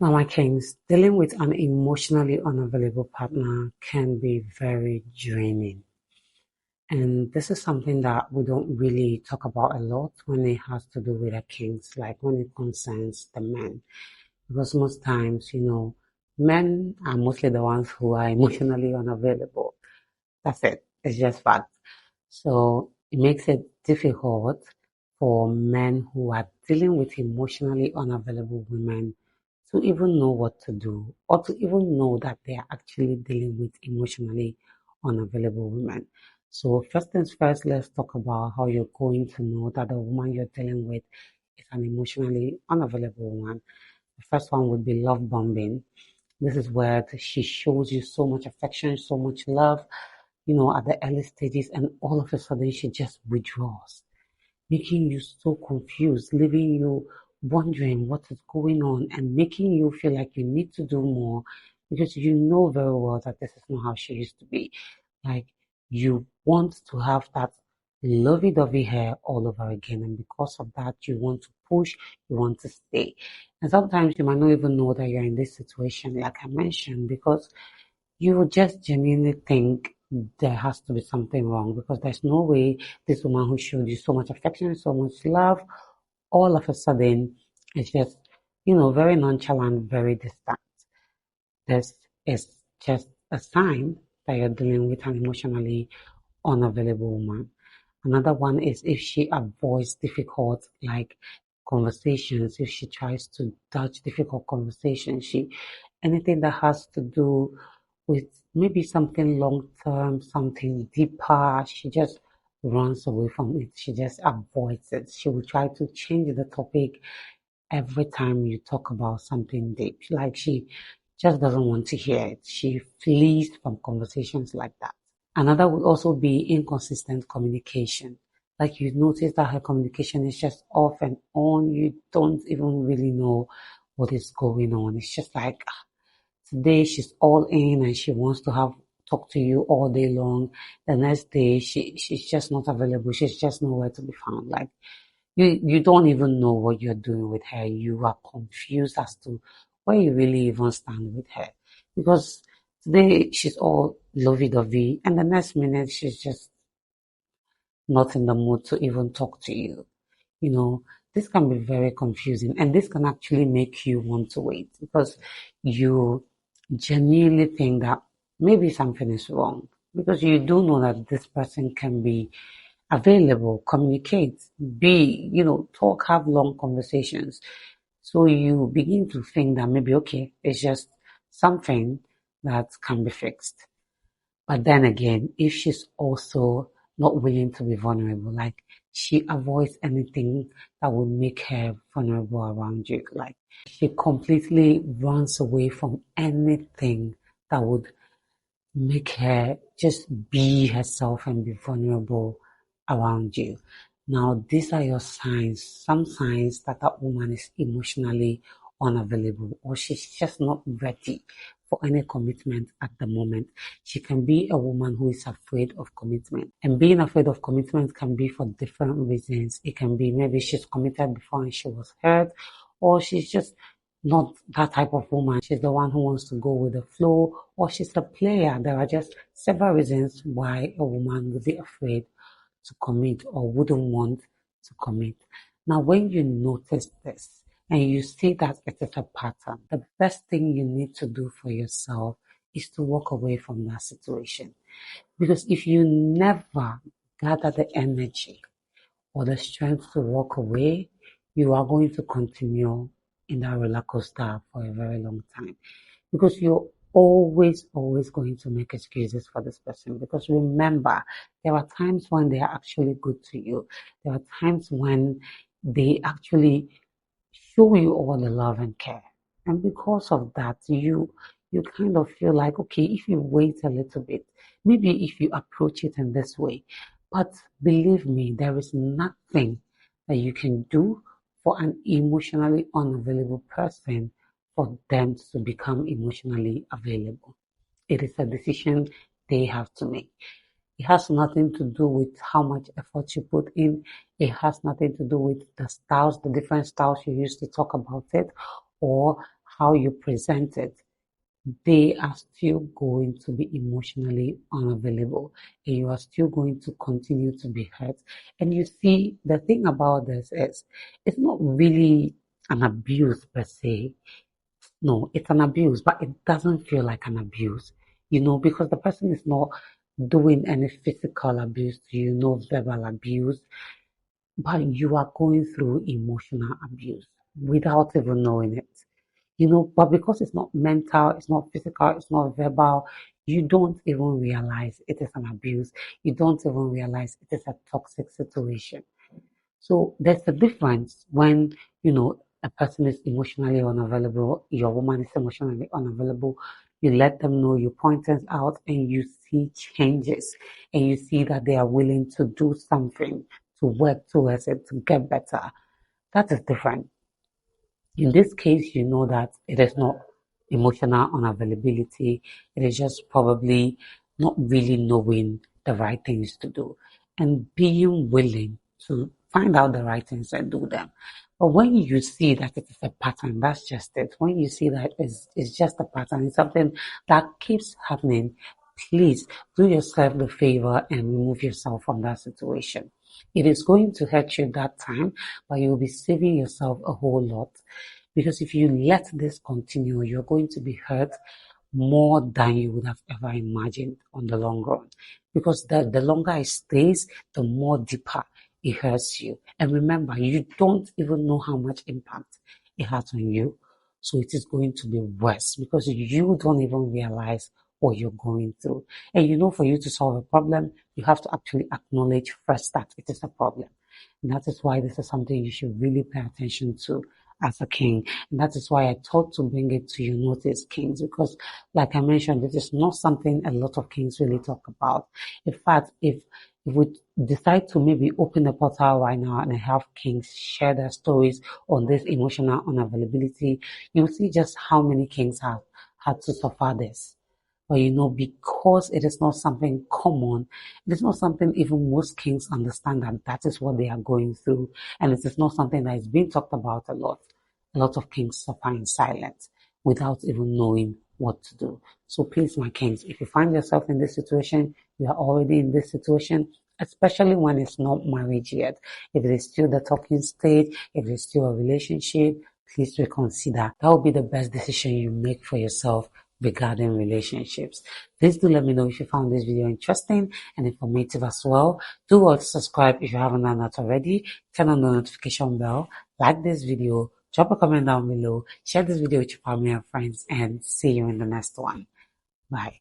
Now, my kings, dealing with an emotionally unavailable partner can be very draining. And this is something that we don't really talk about a lot when it has to do with the kings, like when it concerns the men. Because most times, men are mostly the ones who are emotionally unavailable. That's it. It's just fact. So it makes it difficult for men who are dealing with emotionally unavailable women to even know what to do or to even know that they are actually dealing with emotionally unavailable women. So first things first, let's talk about how you're going to know that the woman you're dealing with is an emotionally unavailable woman. The first one would be love bombing. This is where she shows you so much affection, so much love, at the early stages, and all of a sudden she just withdraws, making you so confused, leaving you wondering what is going on, and making you feel like you need to do more because you know very well that this is not how she used to be. Like, you want to have that lovey-dovey hair all over again, and because of that, you want to push, you want to stay. And sometimes you might not even know that you're in this situation, like I mentioned, because you would just genuinely think there has to be something wrong because there's no way this woman who showed you so much affection, so much love, all of a sudden is just, very nonchalant, very distant. This is just a sign that you're dealing with an emotionally unavailable woman. Another one is if she avoids difficult, like, conversations, if she tries to dodge difficult conversations, anything that has to do with maybe something long term, something deeper, she just runs away from it. She just avoids it. She will try to change the topic every time you talk about something deep. Like, she just doesn't want to hear it. She flees from conversations like that. Another would also be inconsistent communication. Like, you notice that her communication is just off and on. You don't even really know what is going on. It's just like today she's all in and she wants to have talk to you all day long. The next day she's just not available. She's just nowhere to be found. Like, you don't even know what you're doing with her. You are confused as to where you really even stand with her. Because today she's all lovey-dovey and the next minute she's just not in the mood to even talk to you. You know, this can be very confusing and this can actually make you want to wait because you genuinely think that maybe something is wrong because you do know that this person can be available, communicate, talk, have long conversations. So you begin to think that maybe, okay, it's just something that can be fixed. But then again, if she's also not willing to be vulnerable, like she avoids anything that would make her vulnerable around you, like she completely runs away from anything that would make her just be herself and be vulnerable around you. Now, these are your signs, some signs that that woman is emotionally unavailable or she's just not ready for any commitment at the moment. She can be a woman who is afraid of commitment. And being afraid of commitment can be for different reasons. It can be maybe she's committed before and she was hurt, or she's just not that type of woman. She's the one who wants to go with the flow, or she's a player. There are just several reasons why a woman would be afraid to commit or wouldn't want to commit. Now, when you notice this and you see that it is a pattern, the best thing you need to do for yourself is to walk away from that situation. Because if you never gather the energy or the strength to walk away, you are going to continue in that roller coaster for a very long time. Because you're always going to make excuses for this person. Because remember, there are times when they are actually good to you. There are times when they actually show you all the love and care. And because of that, you kind of feel like, okay, if you wait a little bit, maybe if you approach it in this way. But believe me, there is nothing that you can do for an emotionally unavailable person for them to become emotionally available. It is a decision they have to make. It has nothing to do with how much effort you put in. It has nothing to do with the styles, the different styles you use to talk about it, or how you present it, they are still going to be emotionally unavailable, and you are still going to continue to be hurt. And you see, the thing about this is, it's not really an abuse per se. No, it's an abuse, but it doesn't feel like an abuse, because the person is not doing any physical abuse to you, no verbal abuse, but you are going through emotional abuse without even knowing it. But because it's not mental, it's not physical, it's not verbal, you don't even realize it is an abuse. You don't even realize it is a toxic situation. So there's a difference when, a person is emotionally unavailable, your woman is emotionally unavailable. You let them know, you point things out, and you see changes, and you see that they are willing to do something to work towards it to get better. That is different. In this case, you know that it is not emotional unavailability. It is just probably not really knowing the right things to do and being willing to find out the right things and do them. But when you see that it is a pattern, that's just it. When you see that it's just a pattern, it's something that keeps happening, please do yourself the favor and remove yourself from that situation. It is going to hurt you that time, but you'll be saving yourself a whole lot. Because if you let this continue, you're going to be hurt more than you would have ever imagined on the long run. Because the longer it stays, the more deeper it hurts you. And remember, you don't even know how much impact it has on you. So it is going to be worse because you don't even realize what you're going through. And for you to solve a problem, you have to actually acknowledge first that it is a problem. And that is why this is something you should really pay attention to as a king. And that is why I thought to bring it to your notice, kings, because like I mentioned, it is not something a lot of kings really talk about. In fact, if we decide to maybe open the portal right now and have kings share their stories on this emotional unavailability, you'll see just how many kings have had to suffer this. But because it is not something common, it is not something even most kings understand that that is what they are going through. And it is not something that is being talked about a lot. A lot of kings suffer in silence without even knowing what to do. So please, my kings, if you find yourself in this situation, you are already in this situation, especially when it's not marriage yet. If it is still the talking stage, if it is still a relationship, please reconsider. That will be the best decision you make for yourself regarding relationships. Please do let me know if you found this video interesting and informative as well. Do also subscribe if you haven't done that already. Turn on the notification bell, like this video, drop a comment down below, share this video with your family and friends, and see you in the next one. Bye.